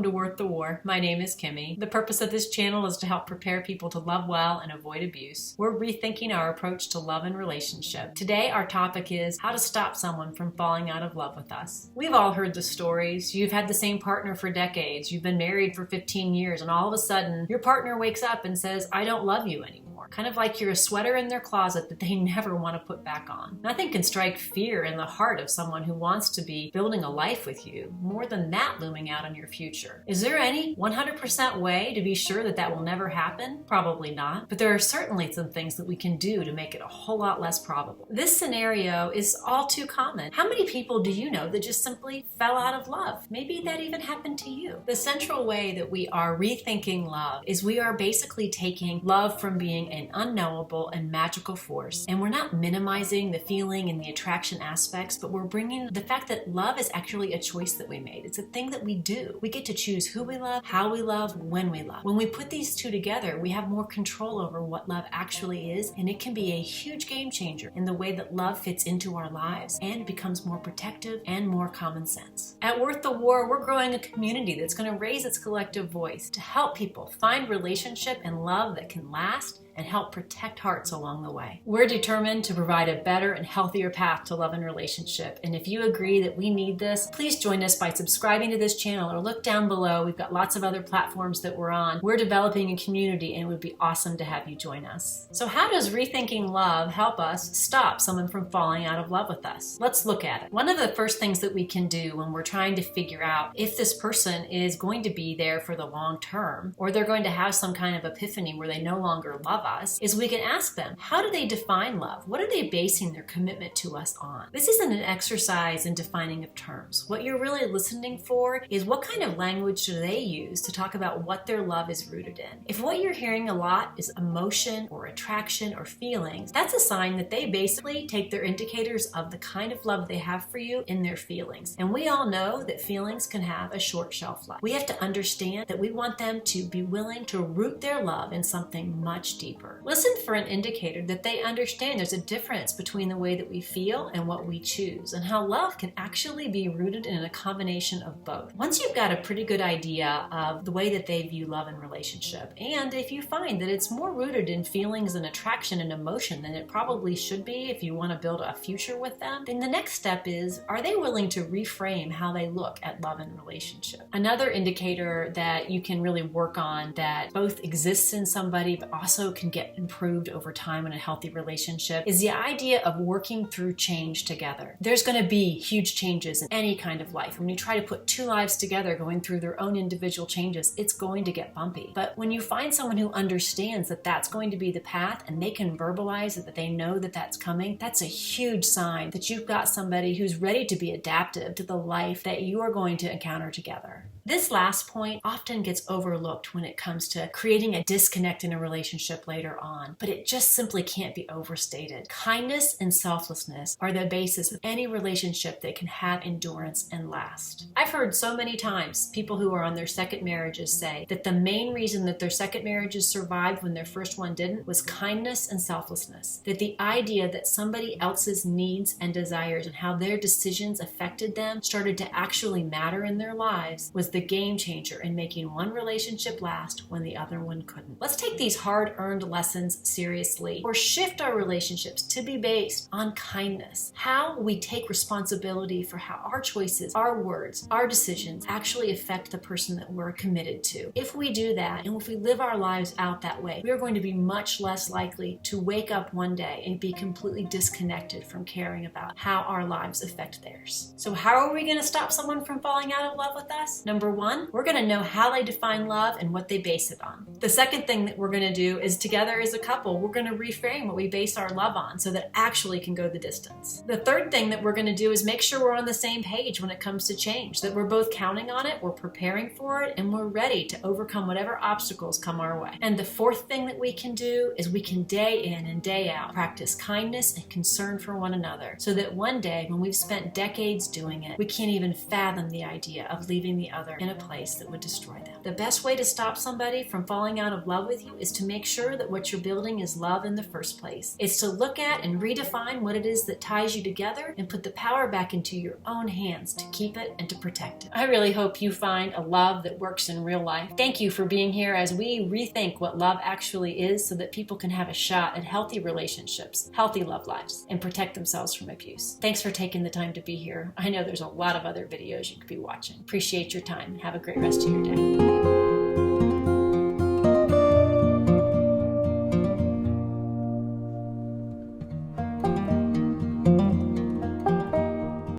to Worth the War. My name is Kimmy. The purpose of this channel is to help prepare people to love well and avoid abuse. We're rethinking our approach to love and relationship. Today, our topic is how to stop someone from falling out of love with us. We've all heard the stories. You've had the same partner for decades. You've been married for 15 years, and all of a sudden, your partner wakes up and says, "I don't love you anymore." Kind of like you're a sweater in their closet that they never want to put back on. Nothing can strike fear in the heart of someone who wants to be building a life with you, more than that looming out on your future. Is there any 100% way to be sure that that will never happen? Probably not, but there are certainly some things that we can do to make it a whole lot less probable. This scenario is all too common. How many people do you know that just simply fell out of love? Maybe that even happened to you. The central way that we are rethinking love is we are basically taking love from being an unknowable and magical force, and we're not minimizing the feeling and the attraction aspects, but we're bringing the fact that love is actually a choice that we made. It's a thing that we do. We get to choose who we love, how we love, when we love. When we put these two together, we have more control over what love actually is, and it can be a huge game changer in the way that love fits into our lives and becomes more protective and more common sense. At Worth the War, we're growing a community that's going to raise its collective voice to help people find relationship and love that can last and help protect hearts along the way. We're determined to provide a better and healthier path to love and relationship. And if you agree that we need this, please join us by subscribing to this channel or look down below. We've got lots of other platforms that we're on. We're developing a community and it would be awesome to have you join us. So how does rethinking love help us stop someone from falling out of love with us? Let's look at it. One of the first things that we can do when we're trying to figure out if this person is going to be there for the long term, or they're going to have some kind of epiphany where they no longer love us, is we can ask them, how do they define love? What are they basing their commitment to us on? This isn't an exercise in defining of terms. What you're really listening for is what kind of language do they use to talk about what their love is rooted in. If what you're hearing a lot is emotion or attraction or feelings, that's a sign that they basically take their indicators of the kind of love they have for you in their feelings. And we all know that feelings can have a short shelf life. We have to understand that we want them to be willing to root their love in something much deeper. Listen for an indicator that they understand there's a difference between the way that we feel and what we choose, and how love can actually be rooted in a combination of both. Once you've got a pretty good idea of the way that they view love and relationship, and if you find that it's more rooted in feelings and attraction and emotion than it probably should be if you want to build a future with them, then the next step is, are they willing to reframe how they look at love and relationship? Another indicator that you can really work on that both exists in somebody but also can get improved over time in a healthy relationship is the idea of working through change together. There's going to be huge changes in any kind of life. When you try to put two lives together going through their own individual changes, it's going to get bumpy. But when you find someone who understands that that's going to be the path and they can verbalize it, that they know that that's coming, that's a huge sign that you've got somebody who's ready to be adaptive to the life that you are going to encounter together. This last point often gets overlooked when it comes to creating a disconnect in a relationship later on, but it just simply can't be overstated. Kindness and selflessness are the basis of any relationship that can have endurance and last. I've heard so many times people who are on their second marriages say that the main reason that their second marriages survived when their first one didn't was kindness and selflessness. That the idea that somebody else's needs and desires and how their decisions affected them started to actually matter in their lives was the game changer in making one relationship last when the other one couldn't. Let's take these hard-earned lessons seriously, or shift our relationships to be based on kindness. How we take responsibility for how our choices, our words, our decisions actually affect the person that we're committed to. If we do that, and if we live our lives out that way, we are going to be much less likely to wake up one day and be completely disconnected from caring about how our lives affect theirs. So how are we going to stop someone from falling out of love with us? Number one, we're going to know how they define love and what they base it on. The second thing that we're going to do is, together as a couple, we're going to reframe what we base our love on so that it actually can go the distance. The third thing that we're going to do is make sure we're on the same page when it comes to change, that we're both counting on it, we're preparing for it, and we're ready to overcome whatever obstacles come our way. And the fourth thing that we can do is we can day in and day out practice kindness and concern for one another, so that one day when we've spent decades doing it, we can't even fathom the idea of leaving the other together in a place that would destroy them. The best way to stop somebody from falling out of love with you is to make sure that what you're building is love in the first place. It's to look at and redefine what it is that ties you together and put the power back into your own hands to keep it and to protect it. I really hope you find a love that works in real life. Thank you for being here as we rethink what love actually is so that people can have a shot at healthy relationships, healthy love lives, and protect themselves from abuse. Thanks for taking the time to be here. I know there's a lot of other videos you could be watching. Appreciate your time. Have a great rest of your day.